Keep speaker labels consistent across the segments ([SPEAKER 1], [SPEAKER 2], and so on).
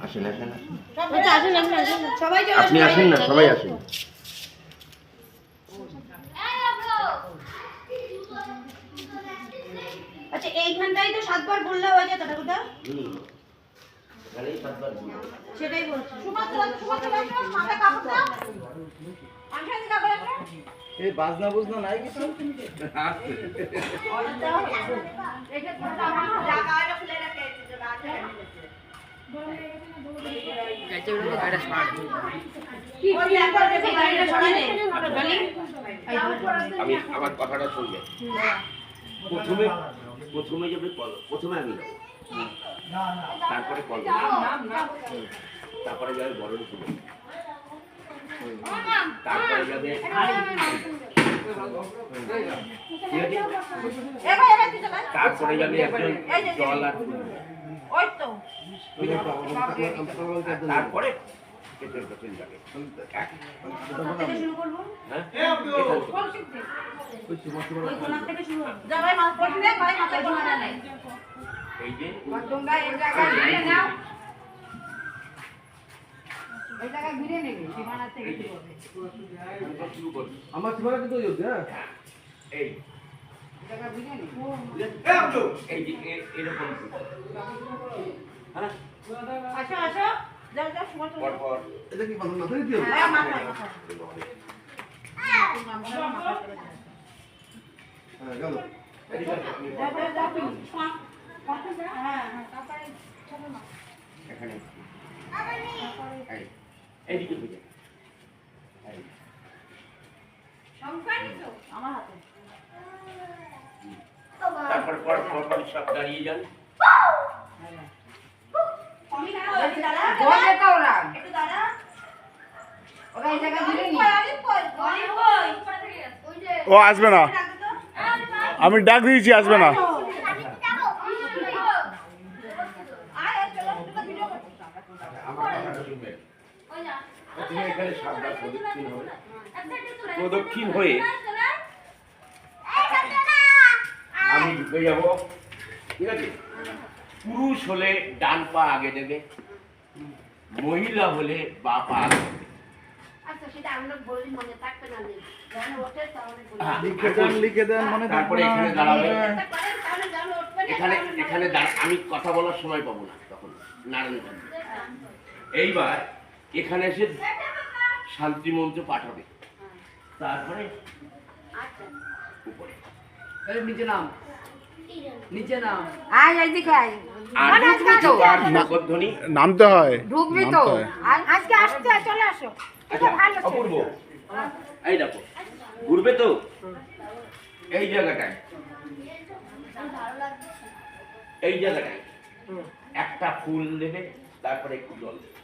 [SPEAKER 1] আসেন আসেন
[SPEAKER 2] সবাই
[SPEAKER 1] আপনি আসেন না, সবাই আসেন।
[SPEAKER 2] আচ্ছা এইখানটাই তো 7 বার বললে হয়ে যেত ঠাকুরদা।
[SPEAKER 1] এখানেই 7 বার বলবো।
[SPEAKER 2] সেটাই বলছি। মাথায় কাপড় দাও। আংশাদি কাপড় একটা।
[SPEAKER 3] এই বাজনা বুঝনা নাই কিছু?
[SPEAKER 2] অর্ডার দাও। এটা জায়গা এটা খুলে রাখে যে বাজে।
[SPEAKER 1] আমি আমার কথাটা শুনবে। প্রথমে যাবে কল, প্রথমে আমি যাবো, তারপরে কল, তারপরে যাবে বড় রুকুল, তারপরে যাবে তারপরে যাবে একজন জল আর
[SPEAKER 2] ওই তো
[SPEAKER 1] তারপরে যাবে।
[SPEAKER 2] শুরু করবো।
[SPEAKER 1] হ্যাঁ
[SPEAKER 2] ওই কোণার থেকে শুরু হবে। যা ভাই মাছ পড়লে ভাই মাথায় কোণাটা নাই।
[SPEAKER 1] এই যে
[SPEAKER 2] তোমরা এই জায়গায় ঘুরে নাও। এই জায়গায় ঘুরে নেবে সীমানা থেকে
[SPEAKER 1] শুরু করবে।
[SPEAKER 3] আমার সীমানা কিন্তু ওই অবধি, হ্যাঁ?
[SPEAKER 1] এই
[SPEAKER 2] জায়গা ঘুরে নেবে।
[SPEAKER 1] এই যে এরকম হ্যাঁ
[SPEAKER 2] আসো আসো যাও যাও সময় তো
[SPEAKER 1] পর পর
[SPEAKER 3] এটা কি বাজনা মাথায় দিতে হবে?
[SPEAKER 2] হ্যাঁ মাথায় মাথায়
[SPEAKER 3] হ্যাঁ, গেল।
[SPEAKER 2] যাও যাও যাও তুমি কত যা হ্যাঁ হ্যাঁ তারপরে ছোট না
[SPEAKER 1] এখানে এইদিকে বুঝে
[SPEAKER 2] সংখ্যাই তো আমার হাতে
[SPEAKER 1] তারপর পর পর পর সব দাঁড়িয়ে যান।
[SPEAKER 2] আমি না ওই দাঁড়া বলে তো ওরা একটু দাঁড়া ওরা এই জায়গা ঘুরে নি আরে কই ওই যে
[SPEAKER 4] ও আসবে না, আমি ডাক দিয়েছি, আসবে না।
[SPEAKER 1] আমার কথাটা শুনবেন। তুমি এখানে সাবধান প্রদক্ষিণ হবে, প্রদক্ষিণ হয়ে আমি ঢুকে যাব, ঠিক আছে? পুরুষ হলে ডান পা আগে দেবে, মহিলা হলে বা পা আগে দেবে।
[SPEAKER 2] আচ্ছা সেটা আমরা বলি মনে থাকবে না যখন ওঠে তাহলে বলি
[SPEAKER 1] হ্যাঁ,
[SPEAKER 3] লিখে দেন মনে থাকবে
[SPEAKER 1] তারপরে
[SPEAKER 3] না।
[SPEAKER 1] এখানে দাঁড়াবে,
[SPEAKER 2] এটা করেন তাহলে যখন উঠবে
[SPEAKER 1] এখানে আমি কথা বলার সময় পাবো না, তখন নারায়ণ থাকবে। এইবার এখানে এসে শান্তি মন্ত্র পাঠাবে, তারপরে
[SPEAKER 2] আচ্ছা
[SPEAKER 1] উপরে
[SPEAKER 5] নিচে নাম, নিচে নাম।
[SPEAKER 2] আয় এই দিকে আয়
[SPEAKER 1] আর আর মগধ্বনি।
[SPEAKER 4] নামতে হয়,
[SPEAKER 2] ঢুকবি তো
[SPEAKER 4] নামতে হয়।
[SPEAKER 2] আজকে আসতে চলে আসো এটা ভালো ছিল
[SPEAKER 1] অপূর্ব, এই দেখো ঘুরবে তো এই জায়গাটায়, এই জায়গাটায় একটা ফুল দেবে, তারপরে একটু জল দেবে।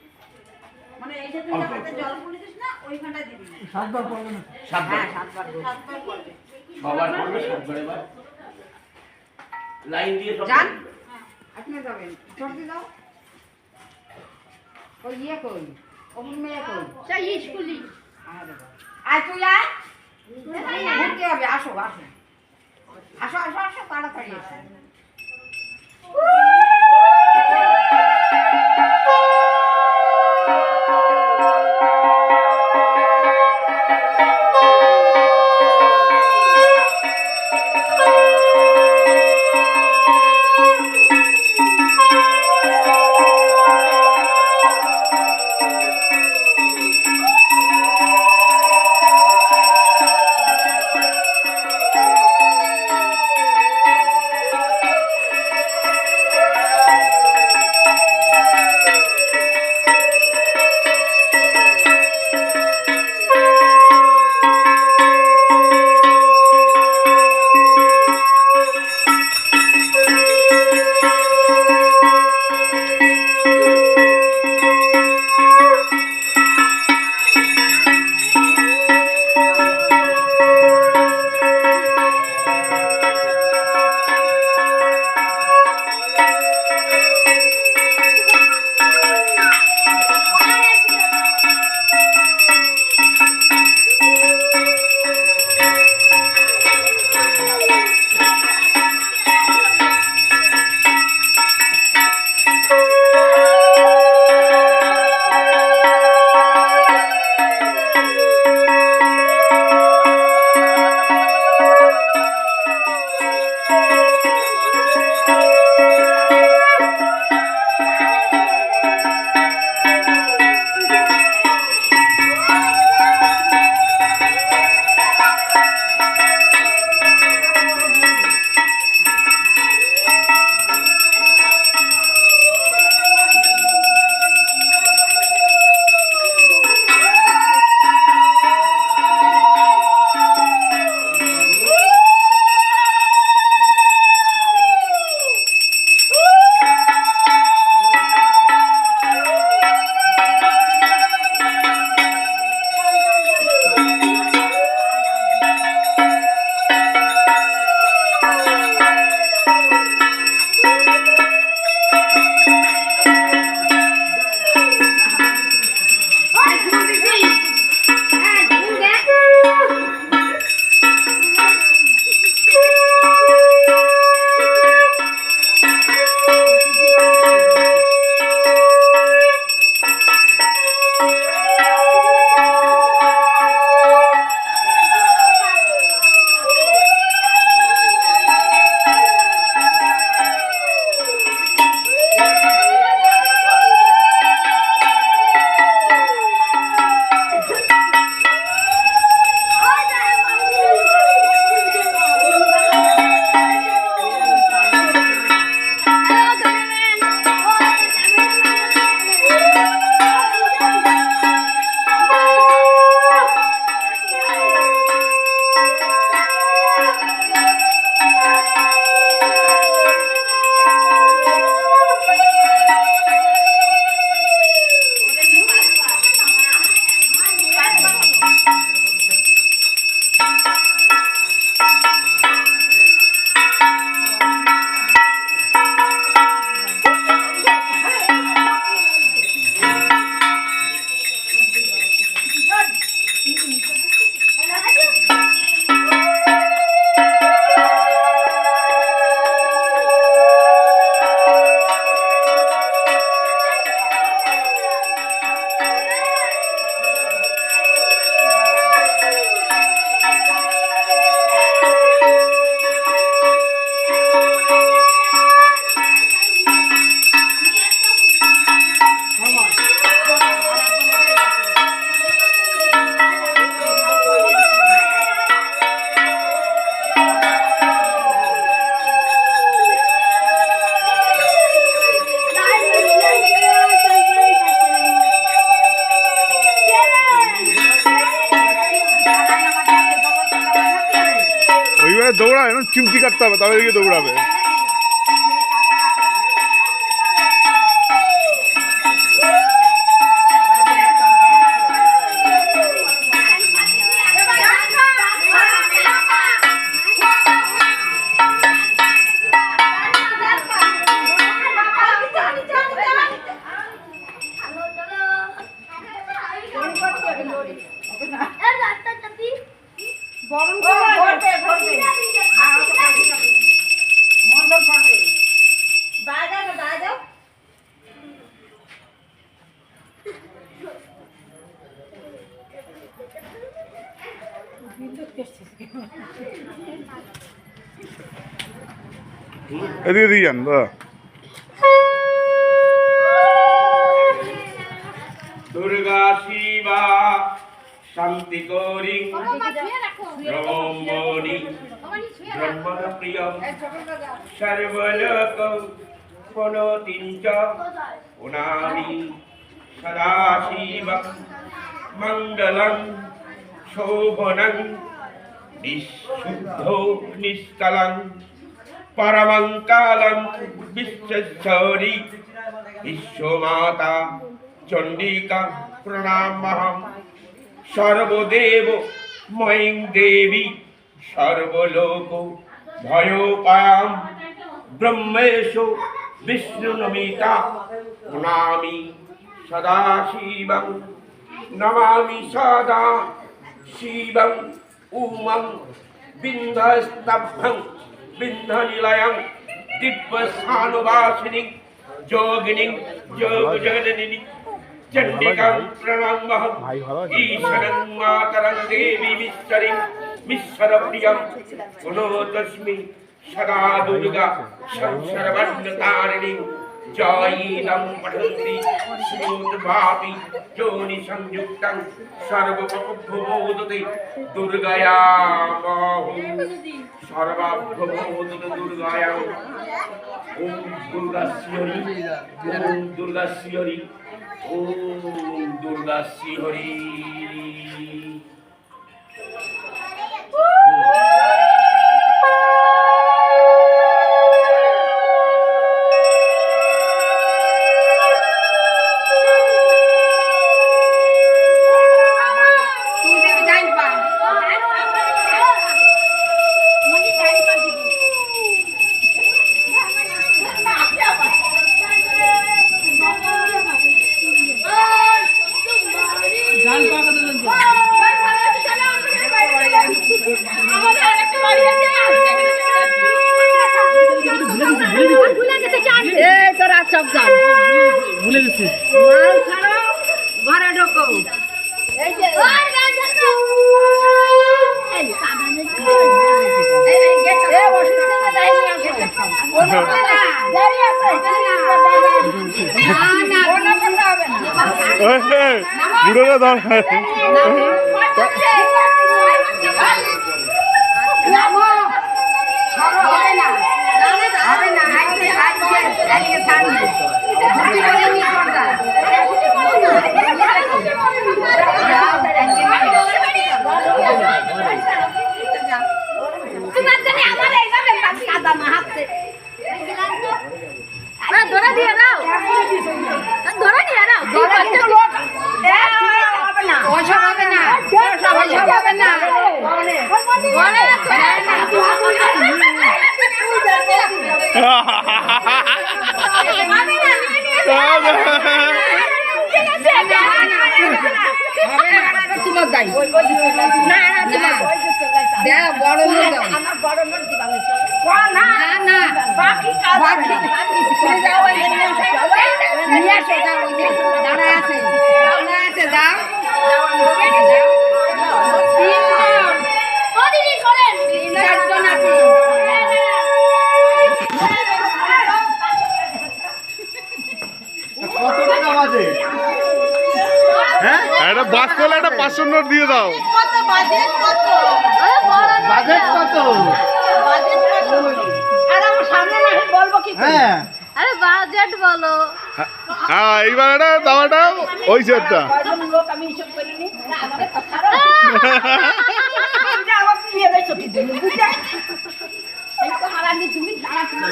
[SPEAKER 2] মানে এই যে তুই হাতে জল পুরি দিস না ওইখানটা দিবি না
[SPEAKER 3] 7 বার পড়বে না?
[SPEAKER 1] সাতবার,
[SPEAKER 2] সাতবার করবে
[SPEAKER 1] সবার করবে, সাতবার। এবার লাইন দিয়ে সব
[SPEAKER 2] যান।
[SPEAKER 1] করবে।
[SPEAKER 2] আপনি যাবেন সর্দি দাও ওই ইয়ে কই অমন মেয়ে কই সেই স্কুলি আয় তুই আয় ঘুরতে হবে আসো আসো আসো আসো আসো তাড়াতাড়ি আসো
[SPEAKER 4] দৌড়ায় না, চিমটি কাটতে হবে তবে এদিকে দৌড়াবে।
[SPEAKER 2] গরম করবে করবে মন্ডল করবে দায় দাও
[SPEAKER 4] এদিকে দিয়ে যান দাদা।
[SPEAKER 1] দুর্গা শিবা শান্তি করি ব্রহ্মণি ব্রহ্মণ প্রিয় সর্বলোক পুনতিঞ্চ পুনামি সদাশিব মঙ্গলং শোভনং নিঃশুদ্ধ নিষ্কলং পরমং কালং বিশ্বশ্বরি বিশ্বমাতা চণ্ডিকা প্রণামহম সর্বদেব ময়ং দেবী সর্বলোক ভয়োপায়াম ব্রহ্মেশ বিষ্ণু নমিতা প্রণামি সদা শিবং নমামি সদা শিবং উমং বিন্ধ্যস্তভ্যং বিন্ধ্যনিলয়ং দিব্যস্থানুবাসিনী যোগিনীং যোগজননী চণ্ডিকাং প্রণামহম ঈশানং মাতরং দেবী মিশ্বরীং মিশ্বরপ্রিয়ং পুনঃতস্মি সদা দুর্গা সংসর্বর্ণতারিণীং জয়ীদং পঠন্তি শ্রোতভাপি যোনি সংযুক্তং সর্বভূমোদতে দুর্গয়া বাহু সর্বভূমোদতে দুর্গয়া ওম দুর্গাশ্বরী ওম দুর্গাশ্বরী ওম দুর্গাশ্বরী।
[SPEAKER 5] ভুলে গেছি।
[SPEAKER 2] ঘরে ঢোকো
[SPEAKER 4] বুড়োরা ধর
[SPEAKER 6] ধরা দিয়ে দাও, ধরা দিয়ে দাও।
[SPEAKER 2] ওসব হবে না, ওসব হবে না। বড় হয়ে যাও না না বাকি নিয়ে আসো যাও, ওই যে দাঁড়ায় আছে যাও। চারজন আছে।
[SPEAKER 3] কত টাকা বাজে? হ্যাঁ,
[SPEAKER 4] একটা বাস করলে একটা 500 নোট দিয়ে দাও।
[SPEAKER 3] বাজেট কত?
[SPEAKER 2] আর আমার সামনে না বলবো কি?
[SPEAKER 3] হ্যাঁ,
[SPEAKER 6] আরে বাজেট বলো।
[SPEAKER 4] হ্যাঁ এইবার একটা দাওয়াটা ওই সেটটা
[SPEAKER 2] লোক আমি হিসাব করিনি। আমার বিয়ে দেখছো কি তুমি বুঝতে এই তো হারানি তুমি দাঁড়া তুমি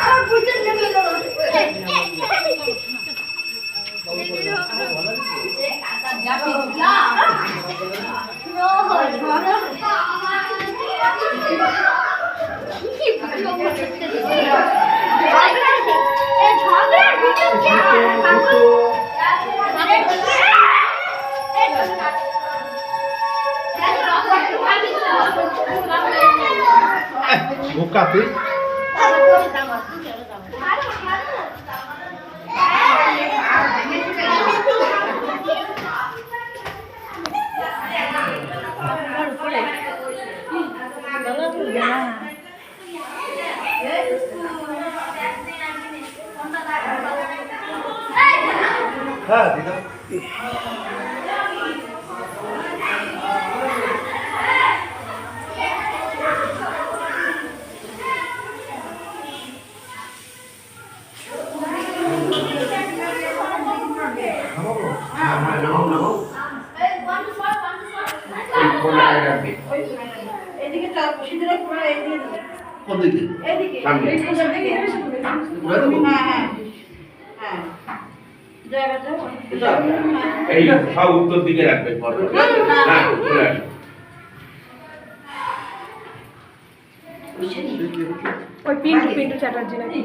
[SPEAKER 2] আর বুঝতে গেলে
[SPEAKER 3] বোকা তুই হ্যাঁ দিদা
[SPEAKER 2] এদিকে চল সিঁদুরে পুরো এদিকে
[SPEAKER 3] কোন দিকে
[SPEAKER 2] এদিকে
[SPEAKER 1] সামনে।
[SPEAKER 2] এদিকে
[SPEAKER 3] পুরা দেবো?
[SPEAKER 2] হ্যাঁ হ্যাঁ হ্যাঁ জয় বাবা
[SPEAKER 3] এটা?
[SPEAKER 1] এই সব উত্তর দিকে রাখবে পরে। হ্যাঁ চলে আসো।
[SPEAKER 6] ওই পিন্টু পিন্টু চ্যাটার্জি নাকি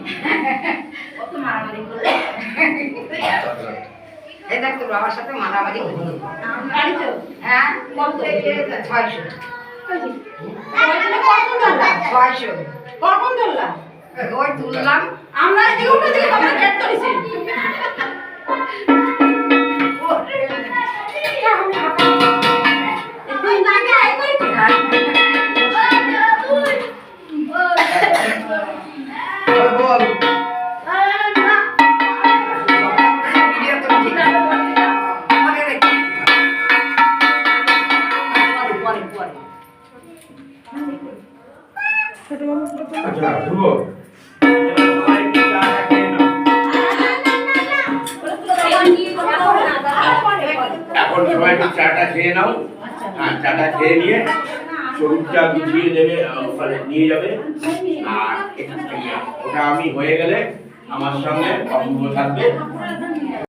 [SPEAKER 2] কত মারামারি করলে এই দেখ তোর বাবার সাথে মারামারি করলি গাড়ি তো হ্যাঁ কত 600 600 কখন ধরলাম ওই তুললাম আমরা এদিকে উঠে দিকে আমরা গেট করেছি তুই না গে আই করি
[SPEAKER 3] বল
[SPEAKER 1] আচ্ছা ধ্রুব এবার সবাই একটু চাটা খেয়ে নাও। এখন সবাই একটু চাটা খেয়ে নাও। হ্যাঁ চাটা খেয়ে নিয়ে শরীরটা গুছিয়ে দেবে ওখানে নিয়ে যাবে আর ওটা আমি হয়ে গেলে আমার সঙ্গে অপূর্ব থাকবে